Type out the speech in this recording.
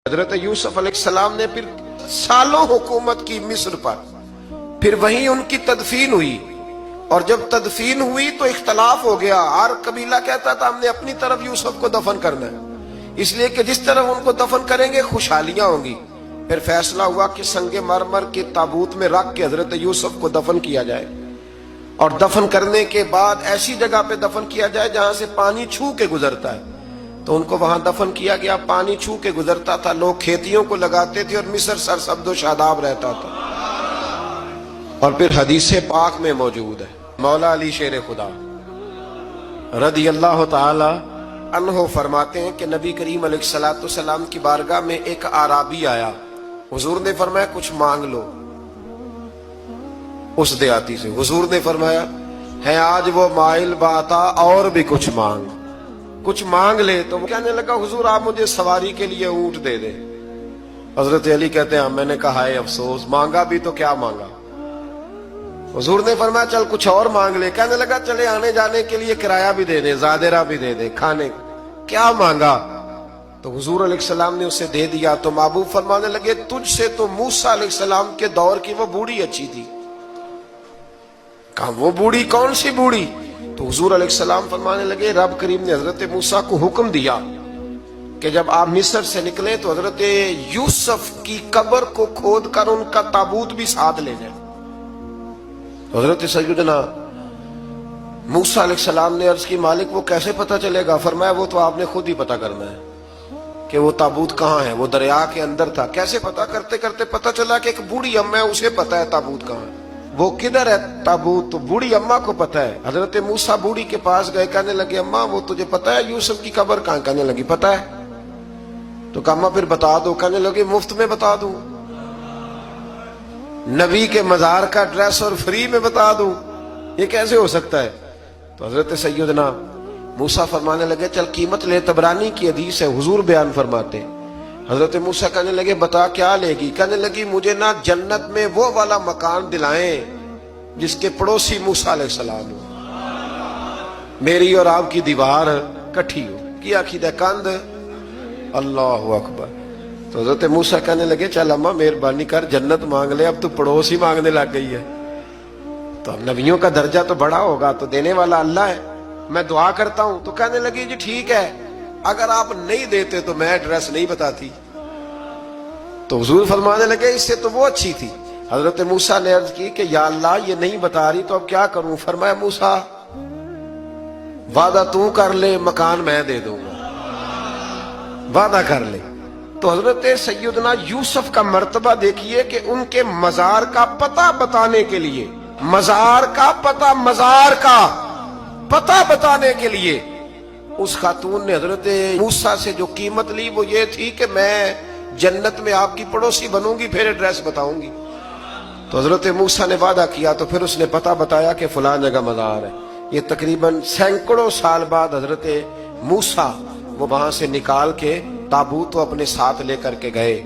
حضرت یوسف علیہ السلام نے پھر سالوں حکومت کی مصر پر، پھر وہیں ان کی تدفین ہوئی، اور جب تدفین ہوئی تو اختلاف ہو گیا۔ ہر قبیلہ کہتا تھا ہم نے اپنی طرف یوسف کو دفن کرنا ہے، اس لیے کہ جس طرف ان کو دفن کریں گے خوشحالیاں ہوں گی۔ پھر فیصلہ ہوا کہ سنگ مرمر کے تابوت میں رکھ کے حضرت یوسف کو دفن کیا جائے، اور دفن کرنے کے بعد ایسی جگہ پہ دفن کیا جائے جہاں سے پانی چھو کے گزرتا ہے۔ تو ان کو وہاں دفن کیا گیا، پانی چھو کے گزرتا تھا، لوگ کھیتیوں کو لگاتے تھے اور مصر سرسبز و شاداب رہتا تھا۔ اور پھر حدیث پاک میں موجود ہے، مولا علی شیر خدا رضی اللہ تعالی عنہ فرماتے ہیں کہ نبی کریم علیہ السلام کی بارگاہ میں ایک اعرابی آیا، حضور نے فرمایا کچھ مانگ لو۔ اس دیہاتی سے حضور نے فرمایا ہے آج وہ مائل باتا، اور بھی کچھ مانگ لے۔ تو وہ کہنے لگا حضور آپ مجھے سواری کے لیے اونٹ دے دے۔ حضرت علی کہتے ہیں میں نے کہا ہے افسوس، مانگا بھی تو کیا مانگا۔ حضور نے فرمایا چل کچھ اور مانگ لے۔ کہنے لگا چلے آنے جانے کے لیے کرایہ بھی دے دے، زادرہ بھی دے دے، کھانے کیا مانگا۔ تو حضور علیہ السلام نے اسے دے دیا۔ تو محبوب فرمانے لگے تجھ سے تو موسیٰ علیہ السلام کے دور کی وہ بوڑھی اچھی تھی۔ کہا وہ بوڑھی کون سی بوڑھی؟ تو حضور علیہ السلام فرمانے لگے رب کریم نے حضرت موسیٰ کو حکم دیا کہ جب آپ مصر سے نکلیں تو حضرت یوسف کی قبر کو کھود کر ان کا تابوت بھی ساتھ لے جائیں۔ حضرت سیدنا موسیٰ علیہ السلام نے عرض کی مالک وہ کیسے پتہ چلے گا؟ فرمایا وہ تو آپ نے خود ہی پتہ کرنا ہے کہ وہ تابوت کہاں ہے۔ وہ دریا کے اندر تھا۔ کیسے پتہ کرتے کرتے پتہ چلا کہ ایک بوڑھی اماں ہے، اسے پتہ ہے تابوت کہاں ہے، وہ کدھر ہے تابوت، تو بوڑھی اماں کو پتہ ہے۔ حضرت موسیٰ بوڑھی کے پاس گئے، کہنے لگے اماں وہ تجھے پتہ ہے یوسف کی قبر کہاں؟ کہنے لگی پتہ ہے۔ تو کہا اماں پھر بتا دو۔ کہنے لگے مفت میں بتا دوں، نبی کے مزار کا ایڈریس اور فری میں بتا دوں، یہ کیسے ہو سکتا ہے؟ تو حضرت سیدنا موسیٰ فرمانے لگے چل قیمت لے، طبرانی کی حدیث ہے، حضور بیان فرماتے۔ حضرت موسیٰ کہنے لگے بتا کیا لے گی؟ کہنے لگی مجھے نہ جنت میں وہ والا مکان دلائیں جس کے پڑوسی موسیٰ علیہ السلام ہو، میری اور آپ کی دیوار کٹھی ہو، کیا عقیدہ کند، اللہ اکبر۔ تو حضرت موسیٰ کہنے لگے چل اماں مہربانی کر جنت مانگ لے، اب تو پڑوس ہی مانگنے لگ گئی ہے، تو اب نبیوں کا درجہ تو بڑا ہوگا، تو دینے والا اللہ ہے، میں دعا کرتا ہوں۔ تو کہنے لگی جی ٹھیک ہے، اگر آپ نہیں دیتے تو میں ایڈریس نہیں بتاتی۔ تو حضور فرمانے لگے اس سے تو وہ اچھی تھی۔ حضرت موسیٰ نے عرض کی کہ یا اللہ یہ نہیں بتا رہی تو اب کیا کروں؟ فرمایا موسیٰ وعدہ تو کر لے، مکان میں دے دوں گا، وعدہ کر لے۔ تو حضرت سیدنا یوسف کا مرتبہ دیکھیے کہ ان کے مزار کا پتہ بتانے کے لیے، مزار کا پتہ بتانے کے لیے اس خاتون نے حضرت موسیٰ سے جو قیمت لی وہ یہ تھی کہ میں جنت میں آپ کی پڑوسی بنوں گی پھر ایڈریس بتاؤں گی۔ تو حضرت موسیٰ نے وعدہ کیا، تو پھر اس نے پتہ بتایا کہ فلاں جگہ مزار ہے۔ یہ تقریباً سینکڑوں سال بعد حضرت موسیٰ وہ وہاں سے نکال کے تابوت کو اپنے ساتھ لے کر کے گئے۔